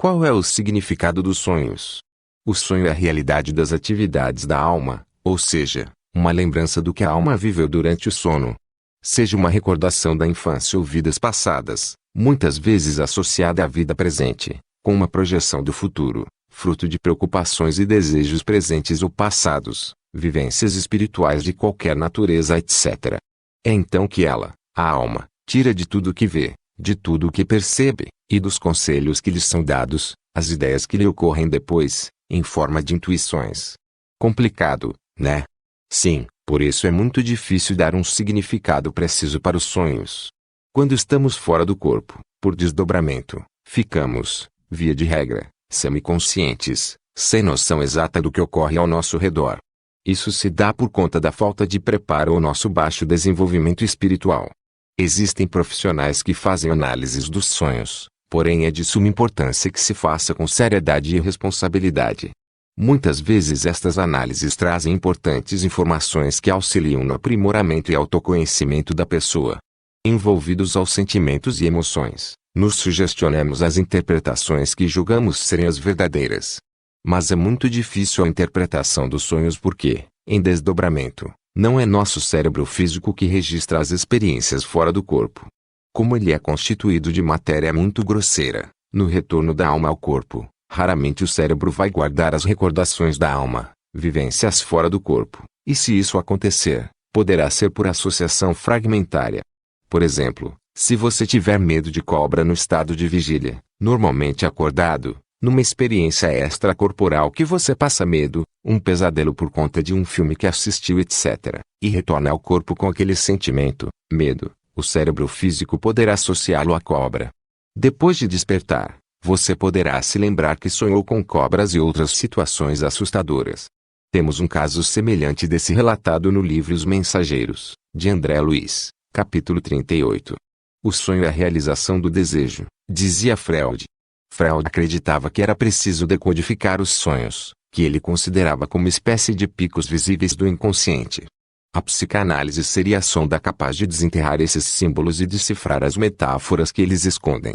Qual é o significado dos sonhos? O sonho é a realidade das atividades da alma, ou seja, uma lembrança do que a alma viveu durante o sono. Seja uma recordação da infância ou vidas passadas, muitas vezes associada à vida presente, com uma projeção do futuro, fruto de preocupações e desejos presentes ou passados, vivências espirituais de qualquer natureza, etc. É então que ela, a alma, tira de tudo o que vê, de tudo o que percebe, e dos conselhos que lhe são dados, as ideias que lhe ocorrem depois, em forma de intuições. Complicado, né? Sim, por isso é muito difícil dar um significado preciso para os sonhos. Quando estamos fora do corpo, por desdobramento, ficamos, via de regra, semiconscientes, sem noção exata do que ocorre ao nosso redor. Isso se dá por conta da falta de preparo ou nosso baixo desenvolvimento espiritual. Existem profissionais que fazem análises dos sonhos, porém é de suma importância que se faça com seriedade e responsabilidade. Muitas vezes estas análises trazem importantes informações que auxiliam no aprimoramento e autoconhecimento da pessoa. Envolvidos aos sentimentos e emoções, nos sugestionamos as interpretações que julgamos serem as verdadeiras. Mas é muito difícil a interpretação dos sonhos porque, em desdobramento, não é nosso cérebro físico que registra as experiências fora do corpo. Como ele é constituído de matéria muito grosseira, no retorno da alma ao corpo, raramente o cérebro vai guardar as recordações da alma, vivências fora do corpo, e se isso acontecer, poderá ser por associação fragmentária. Por exemplo, se você tiver medo de cobra no estado de vigília, normalmente acordado, numa experiência extracorporal que você passa medo, um pesadelo por conta de um filme que assistiu, etc., e retorna ao corpo com aquele sentimento, medo, o cérebro físico poderá associá-lo à cobra. Depois de despertar, você poderá se lembrar que sonhou com cobras e outras situações assustadoras. Temos um caso semelhante desse relatado no livro Os Mensageiros, de André Luiz, capítulo 38. O sonho é a realização do desejo, dizia Freud. Freud acreditava que era preciso decodificar os sonhos, que ele considerava como espécie de picos visíveis do inconsciente. A psicanálise seria a sonda capaz de desenterrar esses símbolos e decifrar as metáforas que eles escondem.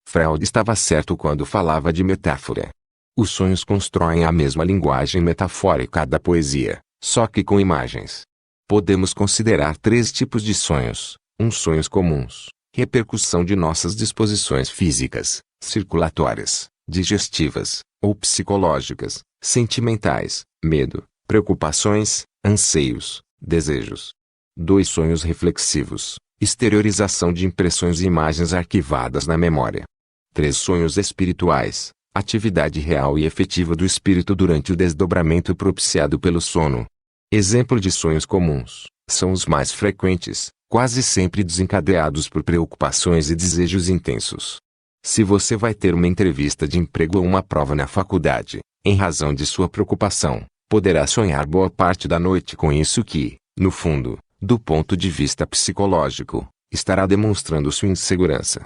Freud estava certo quando falava de metáfora. Os sonhos constroem a mesma linguagem metafórica da poesia, só que com imagens. Podemos considerar 3 tipos de sonhos: sonhos comuns, repercussão de nossas disposições físicas, circulatórias, digestivas, ou psicológicas, sentimentais, medo, preocupações, anseios, desejos. 2 sonhos reflexivos, exteriorização de impressões e imagens arquivadas na memória. 3 sonhos espirituais, atividade real e efetiva do espírito durante o desdobramento propiciado pelo sono. Exemplo de sonhos comuns, são os mais frequentes, quase sempre desencadeados por preocupações e desejos intensos. Se você vai ter uma entrevista de emprego ou uma prova na faculdade, em razão de sua preocupação, poderá sonhar boa parte da noite com isso que, no fundo, do ponto de vista psicológico, estará demonstrando sua insegurança.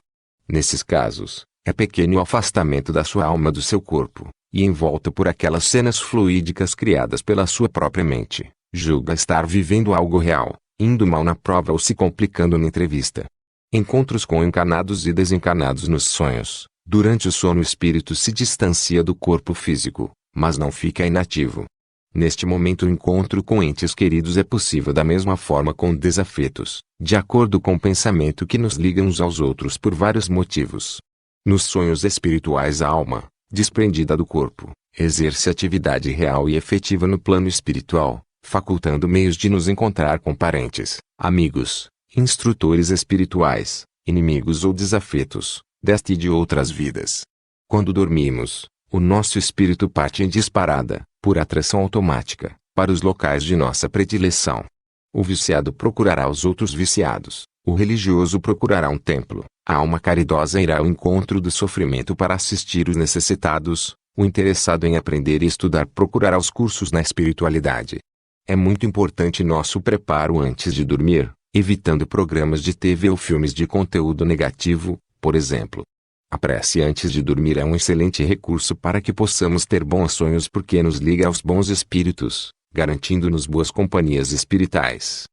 Nesses casos, é pequeno o afastamento da sua alma do seu corpo, e envolta por aquelas cenas fluídicas criadas pela sua própria mente, julga estar vivendo algo real, indo mal na prova ou se complicando na entrevista. Encontros com encarnados e desencarnados nos sonhos. Durante o sono o espírito se distancia do corpo físico, mas não fica inativo. Neste momento o encontro com entes queridos é possível da mesma forma com desafetos, de acordo com o pensamento que nos liga uns aos outros por vários motivos. Nos sonhos espirituais a alma, desprendida do corpo, exerce atividade real e efetiva no plano espiritual, facultando meios de nos encontrar com parentes, amigos, instrutores espirituais, inimigos ou desafetos, desta e de outras vidas. Quando dormimos, o nosso espírito parte em disparada, por atração automática, para os locais de nossa predileção. O viciado procurará os outros viciados, o religioso procurará um templo, a alma caridosa irá ao encontro do sofrimento para assistir os necessitados, o interessado em aprender e estudar procurará os cursos na espiritualidade. É muito importante nosso preparo antes de dormir, evitando programas de TV ou filmes de conteúdo negativo, por exemplo. A prece antes de dormir é um excelente recurso para que possamos ter bons sonhos porque nos liga aos bons espíritos, garantindo-nos boas companhias espirituais.